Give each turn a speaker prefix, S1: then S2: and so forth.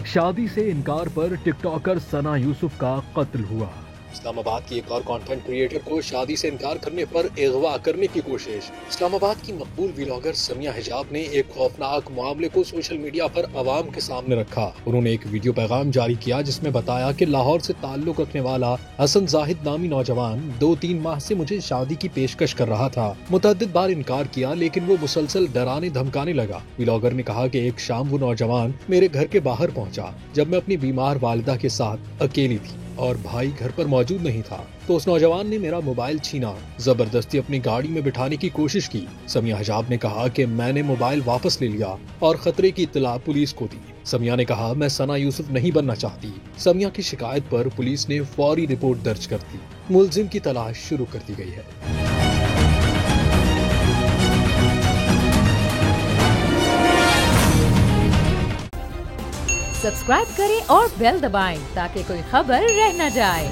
S1: شادی سے انکار پر ٹک ٹاکر ثنا یوسف کا قتل ہوا۔
S2: اسلام آباد کی ایک اور کانٹینٹ کریٹر کو شادی سے انکار کرنے پر اغوا کرنے کی کوشش۔ اسلام آباد کی مقبول ولاگر سمیہ حجاب نے ایک خوفناک معاملے کو سوشل میڈیا پر عوام کے سامنے رکھا۔ انہوں نے ایک ویڈیو پیغام جاری کیا جس میں بتایا کہ لاہور سے تعلق رکھنے والا حسن زاہد نامی نوجوان 2-3 ماہ سے مجھے شادی کی پیشکش کر رہا تھا۔ متعدد بار انکار کیا لیکن وہ مسلسل ڈرانے دھمکانے لگا۔ ولاگر نے کہا کہ ایک شام وہ نوجوان میرے گھر کے باہر پہنچا جب میں اپنی بیمار والدہ کے ساتھ اکیلی تھی اور بھائی گھر پر موجود نہیں تھا، تو اس نوجوان نے میرا موبائل چھینا، زبردستی اپنی گاڑی میں بٹھانے کی کوشش کی۔ سمیہ حجاب نے کہا کہ میں نے موبائل واپس لے لیا اور خطرے کی اطلاع پولیس کو دی۔ سمیہ نے کہا میں ثنا یوسف نہیں بننا چاہتی۔ سمیہ کی شکایت پر پولیس نے فوری رپورٹ درج کر دی۔ ملزم کی تلاش شروع کر دی گئی ہے۔
S3: سبسکرائب کریں اور بیل دبائیں تاکہ کوئی خبر رہ نہ جائے۔